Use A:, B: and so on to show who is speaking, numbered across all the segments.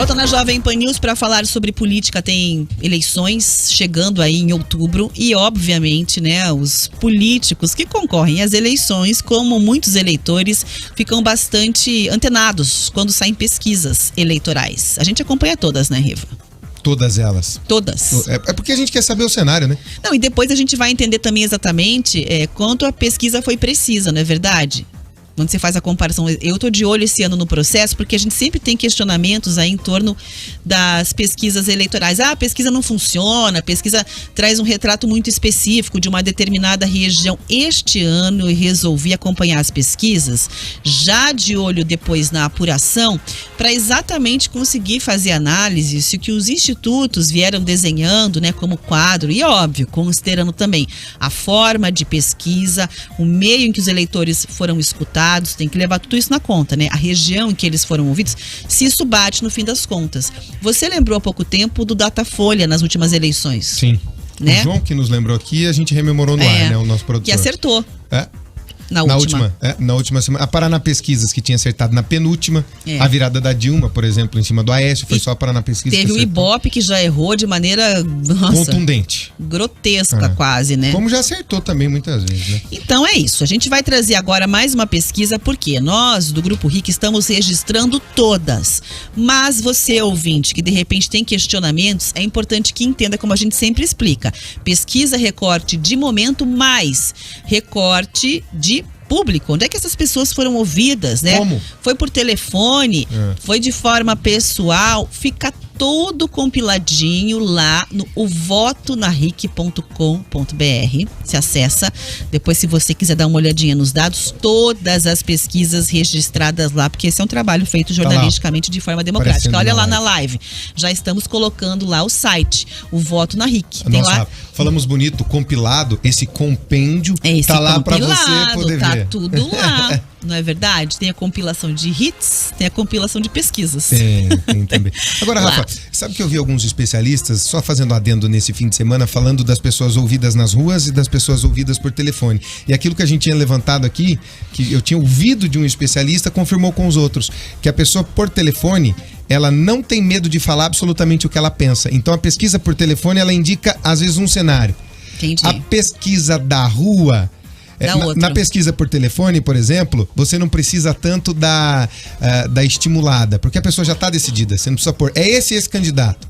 A: Volta na Jovem Pan News para falar sobre política. Tem eleições chegando aí em outubro e, obviamente, né, os políticos que concorrem às eleições, como muitos eleitores, ficam bastante antenados quando saem pesquisas eleitorais. A gente acompanha todas, né, Riva?
B: Todas elas.
A: Todas.
B: É porque a gente quer saber o cenário, né?
A: Não, e depois a gente vai entender também exatamente quanto a pesquisa foi precisa, não é verdade? Quando você faz a comparação, eu tô de olho esse ano no processo, porque a gente sempre tem questionamentos aí em torno das pesquisas eleitorais. Ah, a pesquisa não funciona, a pesquisa traz um retrato muito específico de uma determinada região. Este ano eu resolvi acompanhar as pesquisas, já de olho depois na apuração, para exatamente conseguir fazer análise se o que os institutos vieram desenhando, né, como quadro, e óbvio, considerando também a forma de pesquisa, o meio em que os eleitores foram escutados, tem que levar tudo isso na conta, né? A região em que eles foram ouvidos, se isso bate no fim das contas. Você lembrou há pouco tempo do Datafolha nas últimas eleições.
B: Sim.
A: Né?
B: O João que nos lembrou aqui, a gente rememorou no ar, né? O nosso produtor.
A: Que acertou. Na
B: última semana. A Paraná Pesquisas, que tinha acertado na penúltima. A virada da Dilma, por exemplo, em cima do Aécio, foi só a Paraná Pesquisas.
A: Teve o Ibope, que já errou de maneira
B: contundente.
A: Grotesca, quase, né?
B: Como já acertou também muitas vezes, né?
A: Então é isso. A gente vai trazer agora mais uma pesquisa, porque nós, do Grupo RIC, estamos registrando todas. Mas você, ouvinte, que de repente tem questionamentos, é importante que entenda, como a gente sempre explica. Pesquisa, recorte de momento, mais recorte de público. Onde é que essas pessoas foram ouvidas, né?
B: Como?
A: Foi por telefone, foi de forma pessoal, fica todo compiladinho lá no votonaric.com.br. Se acessa. Depois, se você quiser dar uma olhadinha nos dados, todas as pesquisas registradas lá, porque esse é um trabalho feito jornalisticamente de forma democrática. Olha lá na live. Já estamos colocando lá o site, o Voto na RIC. Tem lá.
B: Falamos bonito, compilado, esse compêndio tá lá para você poder ver.
A: Tá tudo lá. Não é verdade? Tem a compilação de hits, tem a compilação de pesquisas.
B: Tem também. Agora, Rafa, sabe que eu vi alguns especialistas, só fazendo adendo nesse fim de semana, falando das pessoas ouvidas nas ruas e das pessoas ouvidas por telefone. E aquilo que a gente tinha levantado aqui, que eu tinha ouvido de um especialista, confirmou com os outros, que a pessoa por telefone, ela não tem medo de falar absolutamente o que ela pensa. Então a pesquisa por telefone, ela indica às vezes um cenário.
A: Entendi.
B: A pesquisa da rua... Na pesquisa por telefone, por exemplo, você não precisa tanto da estimulada, porque a pessoa já está decidida. Você não precisa pôr, é esse candidato.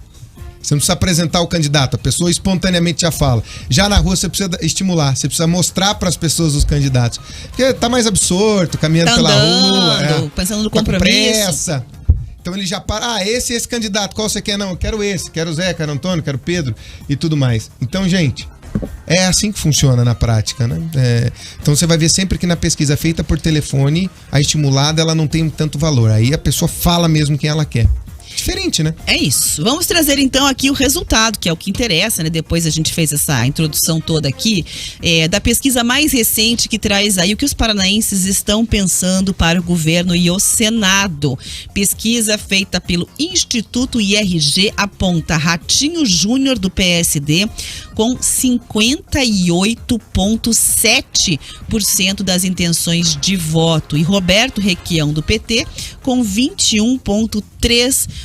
B: Você não precisa apresentar o candidato, a pessoa espontaneamente já fala. Já na rua você precisa estimular, você precisa mostrar para as pessoas os candidatos. Porque tá mais absorto, caminhando pela rua,
A: pensando no
B: compromisso.
A: Com
B: pressa. Então ele já para, esse candidato, qual você quer? Não, eu quero esse, quero o Zé, quero o Antônio, quero o Pedro e tudo mais. Então, gente, é assim que funciona na prática, né? Então você vai ver sempre que na pesquisa feita por telefone, a estimulada ela não tem tanto valor. Aí a pessoa fala mesmo quem ela quer. Diferente, né?
A: É isso. Vamos trazer então aqui o resultado, que é o que interessa, né? Depois a gente fez essa introdução toda aqui, da pesquisa mais recente que traz aí o que os paranaenses estão pensando para o governo e o Senado. Pesquisa feita pelo Instituto IRG aponta Ratinho Júnior do PSD com 58,7% das intenções de voto e Roberto Requião do PT com 21,3%.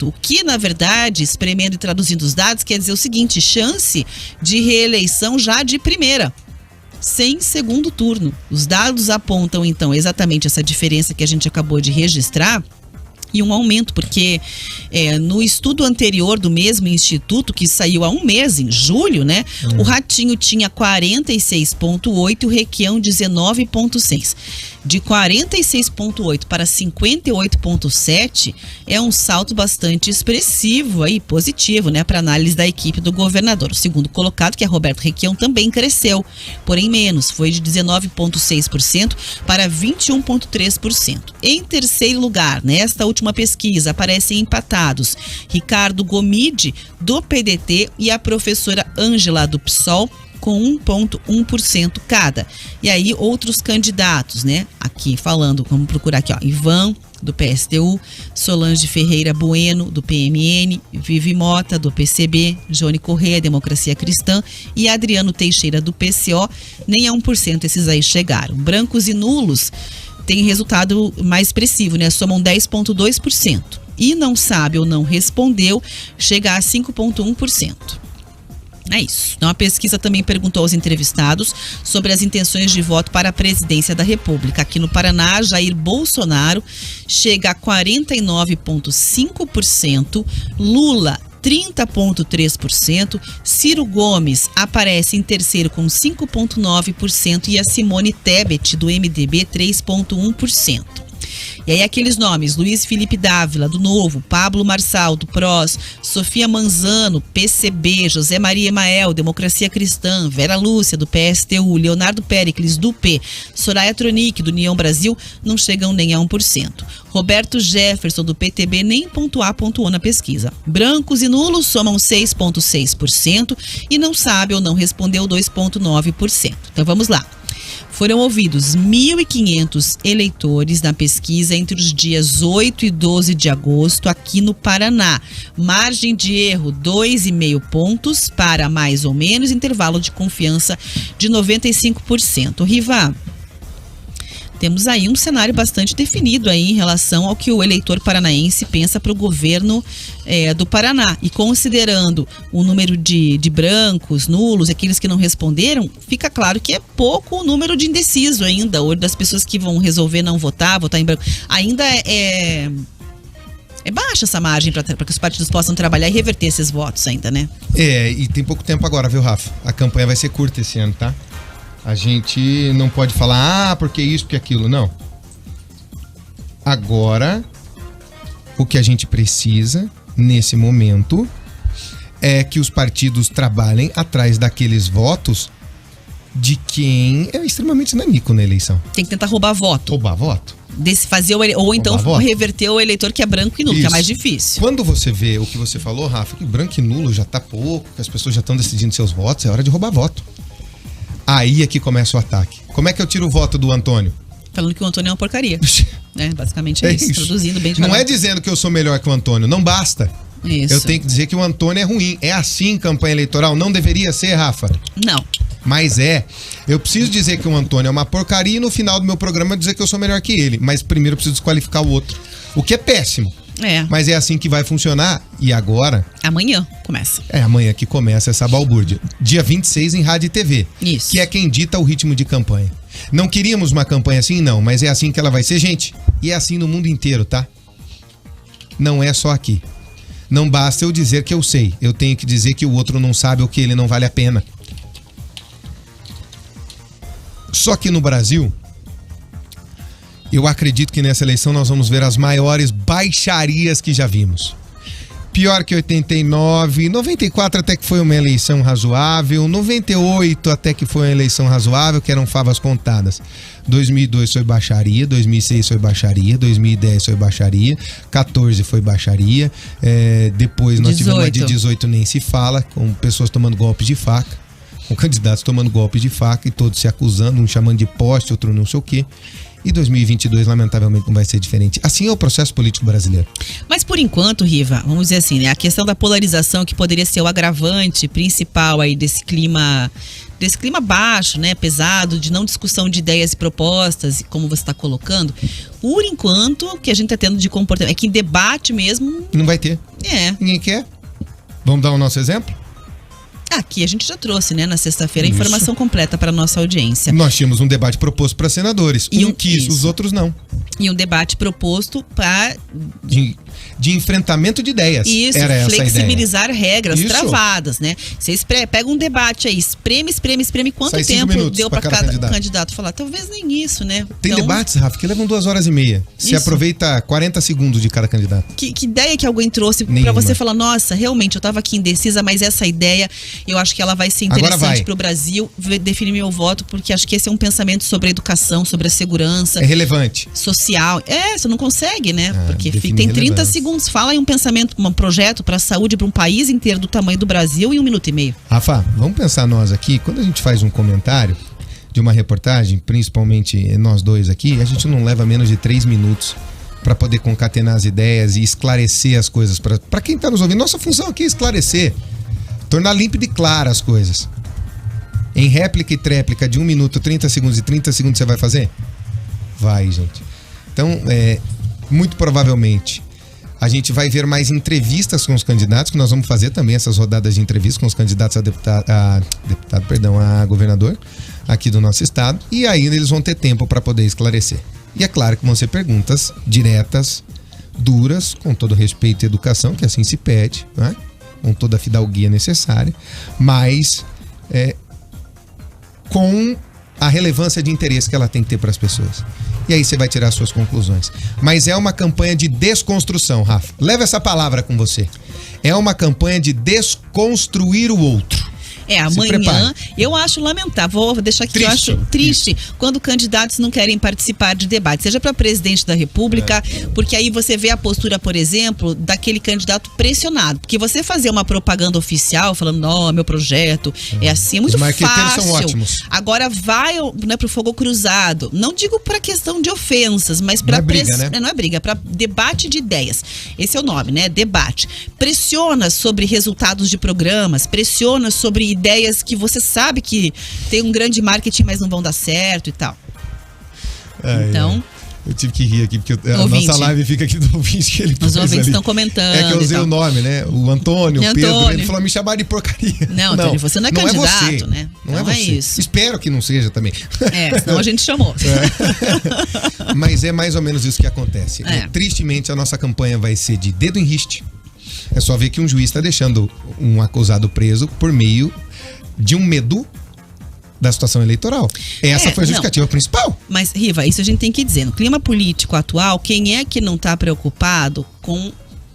A: O que, na verdade, espremendo e traduzindo os dados, quer dizer o seguinte: chance de reeleição já de primeira, sem segundo turno. Os dados apontam, então, exatamente essa diferença que a gente acabou de registrar. E um aumento, porque no estudo anterior do mesmo instituto, que saiu há um mês, em julho, né? O Ratinho tinha 46,8% e o Requião 19,6%. De 46,8% para 58,7% é um salto bastante expressivo aí, positivo, né? Para análise da equipe do governador. O segundo colocado, que é Roberto Requião, também cresceu, porém menos, foi de 19,6% para 21,3%. Em terceiro lugar, nesta última pesquisa, aparecem empatados Ricardo Gomide, do PDT, e a professora Ângela, do PSOL, com 1,1% cada. E aí outros candidatos, né? Aqui falando, vamos procurar aqui, ó, Ivan, do PSTU, Solange Ferreira Bueno, do PMN, Vivi Mota, do PCB, Johnny Correia, Democracia Cristã, e Adriano Teixeira, do PCO. Nem a 1% esses aí chegaram. Brancos e nulos têm resultado mais expressivo, né? Somam 10,2%. e não sabe ou não respondeu chega a 5,1%. É isso. Então, a pesquisa também perguntou aos entrevistados sobre as intenções de voto para a presidência da República. Aqui no Paraná, Jair Bolsonaro chega a 49,5%, Lula 30,3%, Ciro Gomes aparece em terceiro com 5,9% e a Simone Tebet, do MDB, 3,1%. E aí aqueles nomes: Luiz Felipe Dávila, do Novo, Pablo Marçal, do PROS, Sofia Manzano, PCB, José Maria Emael, Democracia Cristã, Vera Lúcia, do PSTU, Leonardo Péricles, do P, Soraya Tronic, do União Brasil, não chegam nem a 1%. Roberto Jefferson, do PTB, nem pontuou na pesquisa. Brancos e nulos somam 6,6% e não sabe ou não respondeu 2,9%. Então vamos lá. Foram ouvidos 1.500 eleitores na pesquisa entre os dias 8 e 12 de agosto aqui no Paraná. Margem de erro 2,5 pontos para mais ou menos, intervalo de confiança de 95%. Riva, temos aí um cenário bastante definido aí em relação ao que o eleitor paranaense pensa para o governo do Paraná. E considerando o número de brancos, nulos, aqueles que não responderam, fica claro que é pouco o número de indeciso ainda, ou das pessoas que vão resolver não votar em branco. Ainda é baixa essa margem para que os partidos possam trabalhar e reverter esses votos ainda, né?
B: E tem pouco tempo agora, viu, Rafa? A campanha vai ser curta esse ano, tá? A gente não pode falar, porque isso, porque aquilo, não. Agora, o que a gente precisa, nesse momento, é que os partidos trabalhem atrás daqueles votos de quem é extremamente nanico na eleição.
A: Tem que tentar roubar voto.
B: Roubar voto.
A: Ou então reverter o eleitor que é branco e nulo, isso, que é mais difícil.
B: Quando você vê o que você falou, Rafa, que branco e nulo já tá pouco, que as pessoas já estão decidindo seus votos, é hora de roubar voto. Aí é que começa o ataque. Como é que eu tiro o voto do Antônio?
A: Falando que o Antônio é uma porcaria. Basicamente é isso. Traduzindo bem de
B: Não é dizendo que eu sou melhor que o Antônio, não basta.
A: Isso.
B: Eu tenho que dizer que o Antônio é ruim. É assim campanha eleitoral? Não deveria ser, Rafa?
A: Não.
B: Mas eu preciso dizer que o Antônio é uma porcaria e no final do meu programa eu dizer que eu sou melhor que ele. Mas primeiro eu preciso desqualificar o outro. O que é péssimo. Mas é assim que vai funcionar. E agora...
A: Amanhã começa.
B: Amanhã que começa essa balbúrdia. Dia 26 em rádio e TV.
A: Isso.
B: Que é quem dita o ritmo de campanha. Não queríamos uma campanha assim? Não. Mas é assim que ela vai ser, gente. E é assim no mundo inteiro, tá? Não é só aqui. Não basta eu dizer que eu sei. Eu tenho que dizer que o outro não sabe ou que ele não vale a pena. Só que no Brasil... eu acredito que nessa eleição nós vamos ver as maiores baixarias que já vimos. Pior que 89, 94 até que foi uma eleição razoável, 98 até que foi uma eleição razoável, que eram favas contadas. 2002 foi baixaria, 2006 foi baixaria, 2010 foi baixaria, 14 foi baixaria, depois nós tivemos uma de 18 nem se fala, com pessoas tomando golpes de faca, com candidatos tomando golpes de faca e todos se acusando, um chamando de poste, outro não sei o quê. E 2022, lamentavelmente, não vai ser diferente. Assim é o processo político brasileiro. Mas
A: por enquanto, Riva, vamos dizer assim, né? A questão da polarização, que poderia ser o agravante principal aí desse clima baixo, né? Pesado, de não discussão de ideias e propostas, como você está colocando. Por enquanto, o que a gente está tendo de comportamento é que em debate mesmo...
B: não vai ter. Ninguém quer. Vamos dar o nosso exemplo?
A: Aqui a gente já trouxe, né, na sexta-feira, a informação completa para nossa audiência.
B: Nós tínhamos um debate proposto para senadores. Um quis, os outros não.
A: E um debate proposto para...
B: de enfrentamento de ideias.
A: Isso,
B: era
A: flexibilizar
B: essa ideia.
A: Regras travadas, né? Vocês pegam um debate aí, espreme. Quanto
B: sai
A: tempo deu para cada candidato falar? Talvez nem isso, né?
B: Tem debates, Rafa, que levam 2h30. Você aproveita 40 segundos de cada candidato.
A: Que ideia que alguém trouxe para você falar, nossa, realmente, eu estava aqui indecisa, mas essa ideia, eu acho que ela vai ser interessante para o Brasil, definir meu voto, porque acho que esse é um pensamento sobre a educação, sobre a segurança.
B: É relevante.
A: Social. Você não consegue, né? Porque tem 30 segundos. Fala em um pensamento, um projeto para a saúde para um país inteiro do tamanho do Brasil em 1 minuto e meio.
B: Rafa, vamos pensar nós aqui, quando a gente faz um comentário de uma reportagem, principalmente nós dois aqui, a gente não leva menos de 3 minutos para poder concatenar as ideias e esclarecer as coisas para quem está nos ouvindo. Nossa função aqui é esclarecer, tornar límpido e claro as coisas. Em réplica e tréplica de 1 minuto, 30 segundos e 30 segundos você vai fazer? Vai, gente. Então, muito provavelmente A gente vai ver mais entrevistas com os candidatos, que nós vamos fazer também essas rodadas de entrevistas com os candidatos a governador aqui do nosso estado. E ainda eles vão ter tempo para poder esclarecer. E é claro que vão ser perguntas diretas, duras, com todo respeito e educação, que assim se pede, né? Com toda a fidalguia necessária, mas com a relevância de interesse que ela tem que ter para as pessoas. E aí você vai tirar suas conclusões. Mas é uma campanha de desconstrução, Rafa. Leva essa palavra com você. É uma campanha de desconstruir o outro.
A: Amanhã eu acho lamentável, vou deixar aqui, eu acho triste quando candidatos não querem participar de debate, seja para presidente da República, porque aí você vê a postura, por exemplo, daquele candidato pressionado, porque você fazer uma propaganda oficial falando, não, meu projeto é assim, é muito fácil.
B: São ótimos.
A: Agora vai, né, pro fogo cruzado, não digo para questão de ofensas, mas para
B: não
A: é briga, para debate de ideias. Esse é o nome, né? Debate. Pressiona sobre resultados de programas, pressiona sobre ideias que você sabe que tem um grande marketing, mas não vão dar certo e tal. Então...
B: Eu tive que rir aqui, porque a nossa live fica aqui do ouvinte que ele
A: Os ouvintes estão comentando.
B: É que eu usei o nome, né? O Antônio, o Pedro, ele falou, me chamar de porcaria.
A: Não, Antônio, você não é candidato,
B: você,
A: né?
B: Não é você.
A: Isso.
B: Espero que não seja também.
A: Senão a gente chamou.
B: Mas é mais ou menos isso que acontece. Tristemente, a nossa campanha vai ser de dedo em riste. É só ver que um juiz está deixando um acusado preso por meio de um medo da situação eleitoral. Essa foi a justificativa principal.
A: Mas, Riva, isso a gente tem que dizer. No clima político atual, quem é que não está preocupado com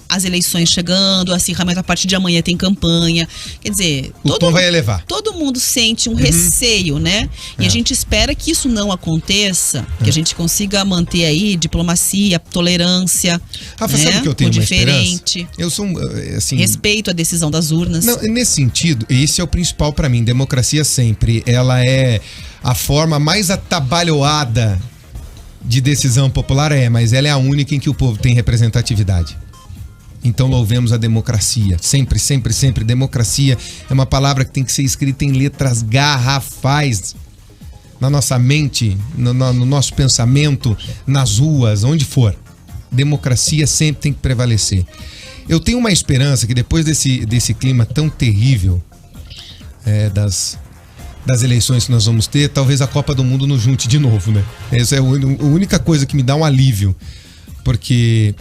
A: as eleições chegando, acirramento, a partir de amanhã tem campanha. Quer dizer,
B: o tom vai elevar.
A: Todo mundo sente um receio, né? E a gente espera que isso não aconteça, que a gente consiga manter aí diplomacia, tolerância.
B: Rafa, sabe que eu tenho uma diferente. Eu sou assim,
A: respeito à decisão das urnas.
B: Não, nesse sentido, esse é o principal para mim. Democracia sempre, ela é a forma mais atabalhoada de decisão popular, mas ela é a única em que o povo tem representatividade. Então louvemos a democracia. Sempre, sempre, sempre. Democracia é uma palavra que tem que ser escrita em letras garrafais na nossa mente, no nosso pensamento, nas ruas, onde for. Democracia sempre tem que prevalecer. Eu tenho uma esperança que depois desse clima tão terrível das eleições que nós vamos ter, talvez a Copa do Mundo nos junte de novo, né? Essa é a única coisa que me dá um alívio. Porque...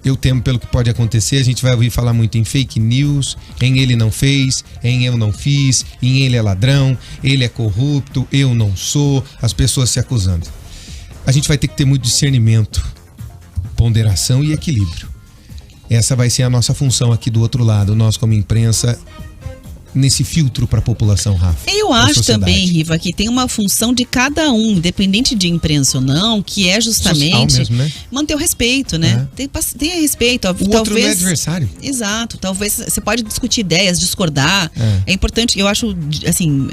B: eu temo pelo que pode acontecer. A gente vai ouvir falar muito em fake news, em ele não fez, em eu não fiz, em ele é ladrão, ele é corrupto, eu não sou, as pessoas se acusando. A gente vai ter que ter muito discernimento, ponderação e equilíbrio. Essa vai ser a nossa função aqui do outro lado, nós como imprensa, nesse filtro para a população, Rafa.
A: Eu acho também, Riva, que tem uma função de cada um, independente de imprensa ou não, que é justamente
B: mesmo, né?
A: Manter o respeito, né? Tenha respeito.
B: O outro não é adversário.
A: Exato. Talvez você pode discutir ideias, discordar. É importante, eu acho, assim,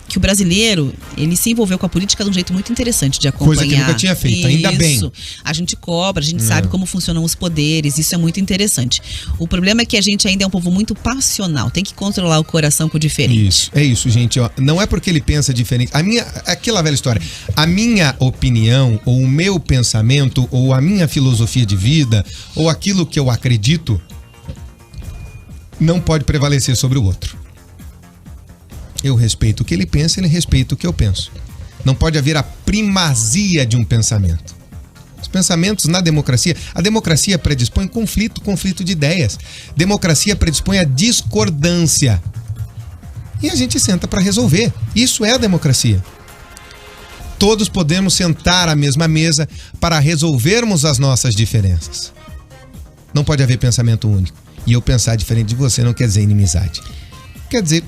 A: que o brasileiro, ele se envolveu com a política de um jeito muito interessante de acompanhar.
B: Coisa que nunca tinha feito, ainda bem.
A: A gente cobra, a gente sabe como funcionam os poderes, isso é muito interessante. O problema é que a gente ainda é um povo muito passional, tem que controlar o coração com o diferente.
B: Isso, é isso, gente. Ó, não é porque ele pensa diferente. Aquela velha história. A minha opinião, ou o meu pensamento, ou a minha filosofia de vida, ou aquilo que eu acredito, não pode prevalecer sobre o outro. Eu respeito o que ele pensa, ele respeita o que eu penso. Não pode haver a primazia de um pensamento. Os pensamentos na democracia, a democracia predispõe conflito de ideias. Democracia predispõe a discordância. E a gente senta para resolver. Isso é a democracia. Todos podemos sentar à mesma mesa para resolvermos as nossas diferenças. Não pode haver pensamento único. E eu pensar diferente de você não quer dizer inimizade. Quer dizer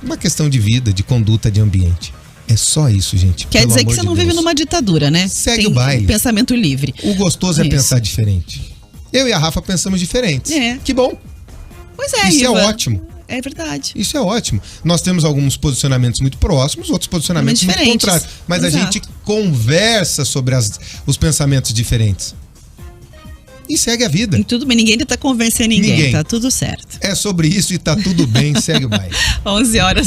B: uma questão de vida, de conduta, de ambiente. É só isso, gente.
A: Quer dizer que você não vive numa ditadura, né?
B: Segue o baile.
A: Pensamento livre.
B: O gostoso é pensar diferente. Eu e a Rafa pensamos diferentes. Que bom.
A: Pois é,
B: isso
A: Riva.
B: É ótimo.
A: É verdade.
B: Isso é ótimo. Nós temos alguns posicionamentos muito próximos, outros posicionamentos muito contrários. Mas a gente conversa sobre os pensamentos diferentes. E segue a vida.
A: E tudo bem, ninguém tá convencendo ninguém. Tá tudo certo.
B: É sobre isso e tá tudo bem, segue o baile.
A: 11 horas.